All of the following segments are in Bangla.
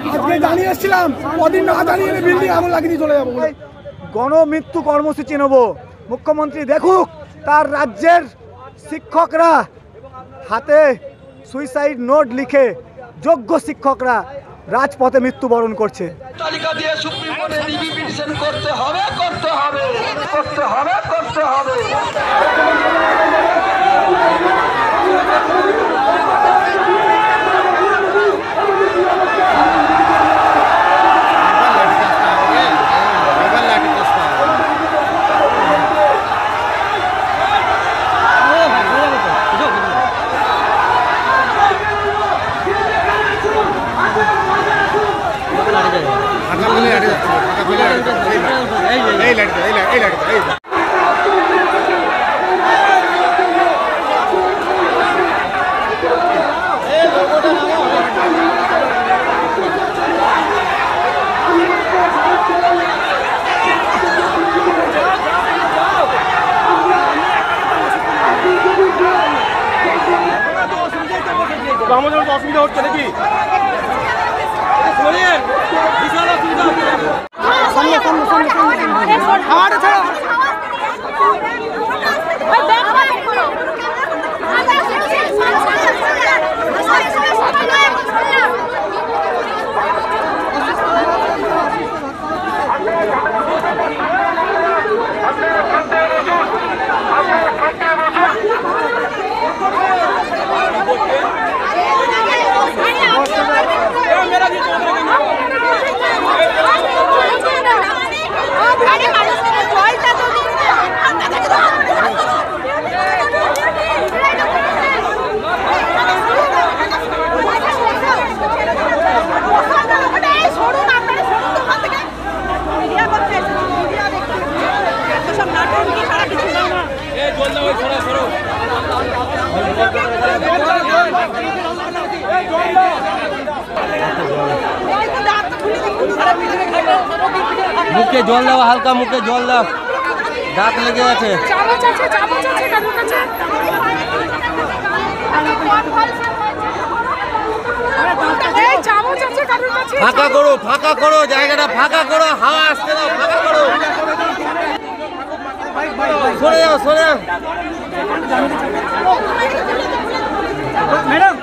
আজকে জানিয়ে এসেছিলাম, কদিন না জানিয়ে বিল্ডিং আগুন লাগিয়ে দিয়ে চলে যাবো। গণমৃত্যু কর্মসূচি নেব। মুখ্যমন্ত্রী দেখুক তার রাজ্যের শিক্ষকরা হাতে সুইসাইড নোট লিখে যোগ্য শিক্ষকরা রাজপথে মৃত্যুবরণ করছে। তালিকা দিয়ে সুপ্রিম কোর্টে রিভিউ পিটিশন করতে হবে, করতে হবে, করতে হবে, করতে হবে। আমাদের অসুবিধা হচ্ছে নাকি? মুখে জল দাও, হালকা মুখে জল দাও, দাঁত লেগে আছে। ফাঁকা করো, ফাঁকা করো, জায়গাটা ফাঁকা করো, হাওয়া আসতে দাও, ফাঁকা করো। সরে যাও, সরে যাও। ম্যাডাম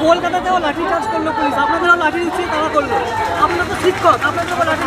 কলকাতাতেও লাঠি চার্জ করলো পুলিশ, আপনাদেরও লাঠি দিচ্ছে, তারা করলো। আপনার তো শিক্ষক, আপনাদের লাঠি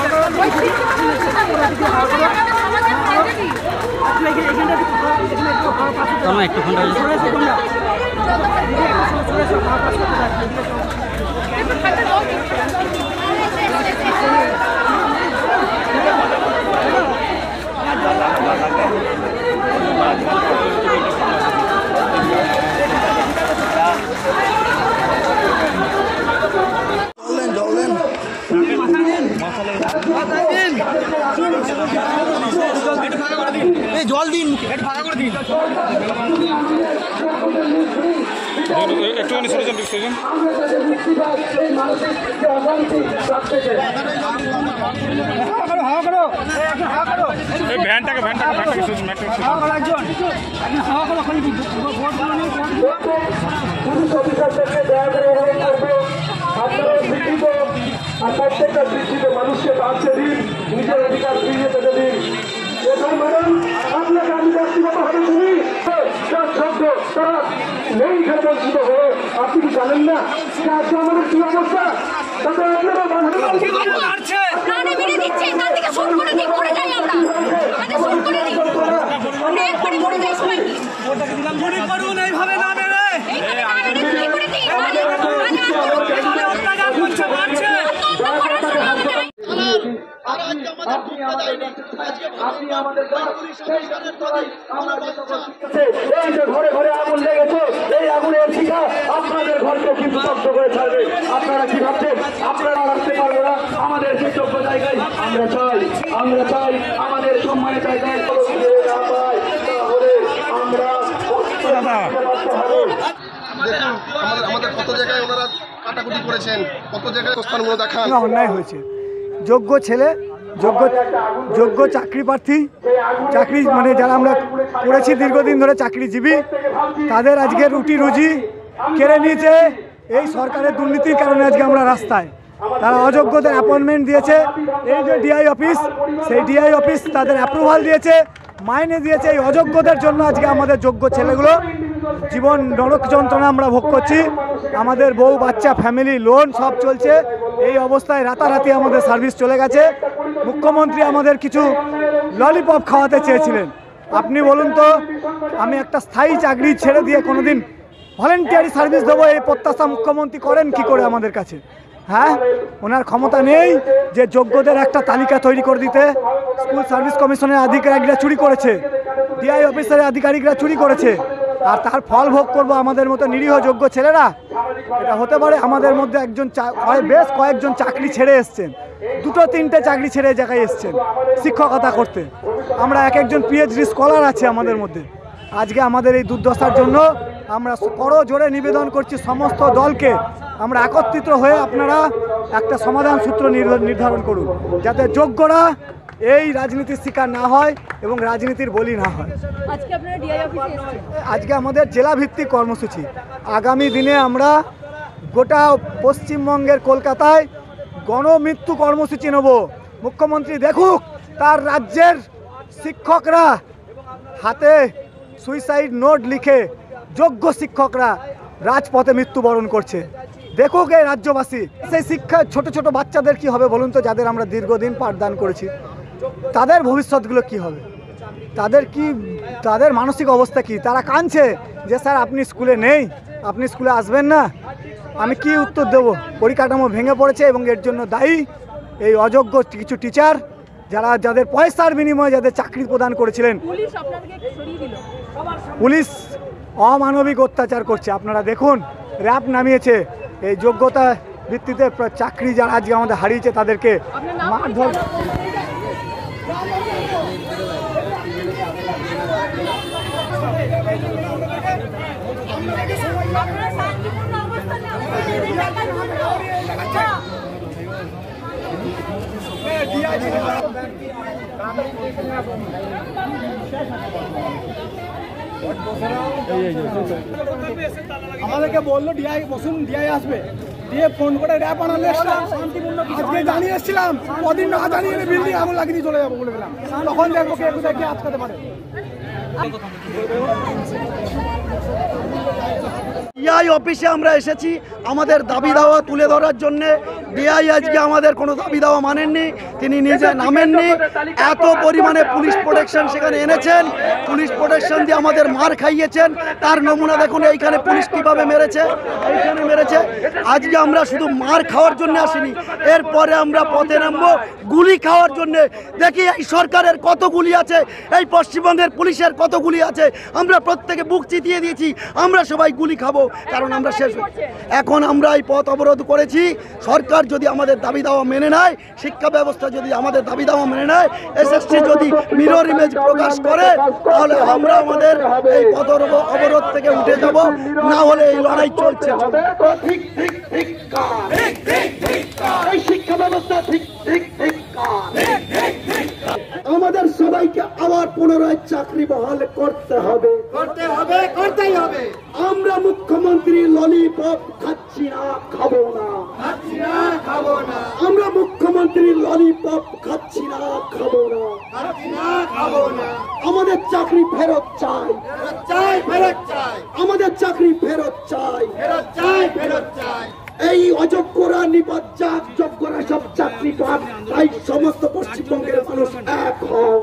জল দিন, ফাঁকা করে দিন। একটুখানি সরেছেন, সরেছেন। ভ্যানটাকে প্রত্যেকটা শিক্ষিত মানুষকে বাঁচতে দিন, নিজের অধিকার ফিরিয়ে পেতে দিন। আপনাকে আমি ব্যক্তিগতভাবে শুনি শব্দ তারা নেই এখানে বঞ্চিত হয়ে, আপনি কি জানেন না যে আজকে আমাদের কি অবস্থা? তাতে আপনারা এইভাবে না মেরে ঘরে ঘরে আগুন লেগেছে, এই আগুনের শিখা আপনাদের ঘরকে কিন্তু ধ্বংস করে ছাড়বে। আপনারা কি ভাবছেন আপনারা রাখতে পারবে না আমাদের সেই যোগ্য জায়গায়? আমরা চাই আমাদের সম্মানের জায়গায় না পাই, তাহলে আমরা দেখুন আমাদের কত জায়গায় ওনারা কাটাকুটি করেছেন, কত জায়গায় স্থানগুলো দেখান। অন্যায় হয়েছে। যোগ্য ছেলে যোগ্য চাকরি প্রার্থী, চাকরি মানে যারা আমরা করেছি দীর্ঘদিন ধরে চাকরিজীবী, তাদের আজকে রুটি রুজি কেড়ে নিয়েছে এই সরকারের দুর্নীতির কারণে। আজকে আমরা রাস্তায়, তারা অযোগ্যদের অ্যাপয়েন্টমেন্ট দিয়েছে। এই যে ডিআই অফিস, সেই ডিআই অফিস তাদের অ্যাপ্রুভাল দিয়েছে, মাইনে দিয়েছে। এই অযোগ্যদের জন্য আজকে আমাদের যোগ্য ছেলেগুলো জীবন নরক যন্ত্রণা আমরা ভোগ করছি। আমাদের বউ বাচ্চা ফ্যামিলি লোন সব চলছে। এই অবস্থায় রাতারাতি আমাদের সার্ভিস চলে গেছে। মুখ্যমন্ত্রী আমাদের কিছু ললিপপ খাওয়াতে চেয়েছিলেন। আপনি বলুন তো, আমি একটা স্থায়ী চাকরি ছেড়ে দিয়ে কোনোদিন ভলেন্টিয়ারি সার্ভিস দেবো, এই প্রত্যাশা মুখ্যমন্ত্রী করেন কি করে আমাদের কাছে? হ্যাঁ, ওনার ক্ষমতা নেই যে যোগ্যদের একটা তালিকা তৈরি করে দিতে। স্কুল সার্ভিস কমিশনের আধিকারিকরা চুরি করেছে, ডিআই অফিসারের আধিকারিকরা চুরি করেছে, আর তার ফল ভোগ করবো আমাদের মতো নিরীহ যোগ্য ছেলেরা? এটা হতে পারে? আমাদের মধ্যে একজন বেশ কয়েকজন চাকরি ছেড়ে এসছেন, 2-3টে চাকরি ছেড়ে এই জায়গায় এসছেন শিক্ষকতা করতে। আমরা একজন পিএইচডি স্কলার আছে আমাদের মধ্যে। আজকে আমাদের এই দুর্দশার জন্য আমরা করজোড়ে নিবেদন করছি সমস্ত দলকে, আমরা একত্রিত হয়ে আপনারা একটা সমাধান সূত্র নির্ধারণ করুন, যাতে যোগ্যরা এই রাজনীতির শিকার না হয় এবং রাজনীতির বলি না হয়। আজকে আমাদের জেলা ভিত্তিক কর্মসূচি। আগামী দিনে আমরা গোটা পশ্চিমবঙ্গের কলকাতায় গণমৃত্যু কর্মসূচি নেব। মুখ্যমন্ত্রী দেখুক তার রাজ্যের শিক্ষকরা হাতে সুইসাইড নোট লিখে যোগ্য শিক্ষকরা রাজপথে মৃত্যুবরণ করছে। দেখুক এই রাজ্যবাসী। সেই শিক্ষা ছোট ছোট বাচ্চাদের কি হবে বলুন তো, যাদের আমরা দীর্ঘদিন পাঠদান করেছি, তাদের ভবিষ্যৎগুলো কি হবে? তাদের মানসিক অবস্থা কি? তারা কাঁদছে যে স্যার আপনি স্কুলে নেই, আপনি স্কুলে আসবেন না। আমি কি উত্তর দেব? পরিকাঠামো ভেঙে পড়েছে এবং এর জন্য দায়ী এই অযোগ্য কিছু টিচার, যাদের পয়সার বিনিময়ে যাদের চাকরি প্রদান করেছিলেন। পুলিশ অমানবিক অত্যাচার করছে। আপনারা দেখুন, র্যাব নামিয়েছে এই যোগ্যতা ভিত্তিতে চাকরি যারা আজকে আমাদের হারিয়েছে তাদেরকে মারধর। আমাদেরকে বললো ডিআই বসুন, ডিআই আসবে, দিয়ে ফোন করে র্যাব আনালে আজকে জানিয়ে এসেছিলাম, কদিন না জানিয়ে বিল্ডিং আগুন লাগিয়ে দিয়ে চলে যাবো বলে দিলাম। তখন দেখবো কে কোথায় কে আটকাতে পারে। ডিআই অফিসে আমরা এসেছি আমাদের দাবি দাওয়া তুলে ধরার জন্যে। ডিআই আজকে আমাদের কোনো দাবি দাওয়া মানেননি, তিনি নিজে নামেননি। এত পরিমাণে পুলিশ প্রোটেকশন সেখানে এনেছেন, পুলিশ প্রোটেকশন দিয়ে আমাদের মার খাইয়েছেন। তার নমুনা দেখুন, এইখানে পুলিশ কীভাবে মেরেছে, এইখানে মেরেছে। আজকে আমরা শুধু মার খাওয়ার জন্য আসিনি, এরপরে আমরা পথে নামবো গুলি খাওয়ার জন্যে। দেখি এই সরকারের কত গুলি আছে, এই পশ্চিমবঙ্গের পুলিশের কত গুলি আছে। আমরা প্রত্যেকে বুক চিতিয়ে দিয়েছি, আমরা সবাই গুলি খাবো, কারণ আমরা শেষ। এখন আমরা এই পথ অবরোধ করেছি। সরকার যদি আমাদের দাবি দাওয়া মেনে নেয়, শিক্ষা ব্যবস্থা যদি আমাদের দাবি দাওয়া মেনে নেয়, এসএসসি যদি মিরর ইমেজ প্রকাশ করে, তাহলে আমরা আমাদের এই পথ অবরোধ থেকে উঠে যাব, না হলে এই লড়াই চলছে। এই শিক্ষা ব্যবস্থা আমাদের সবাইকে আবার পুনরায় চাকরি বহাল করতে হবে। আমরা মুখ্যমন্ত্রী ললিপপ খাচ্ছি না, খাবো না। আমরা মুখ্যমন্ত্রী ললিপপ খাচ্ছি না, খাবো না। আমাদের চাকরি ফেরত চাই, আমাদের চাকরি ফেরত চাই। এই অযোগ্যরা নিপাত যাক, যোগ্যরা সব চাকরি পাক। তাই সমস্ত পশ্চিমবঙ্গের মানুষ এক হও।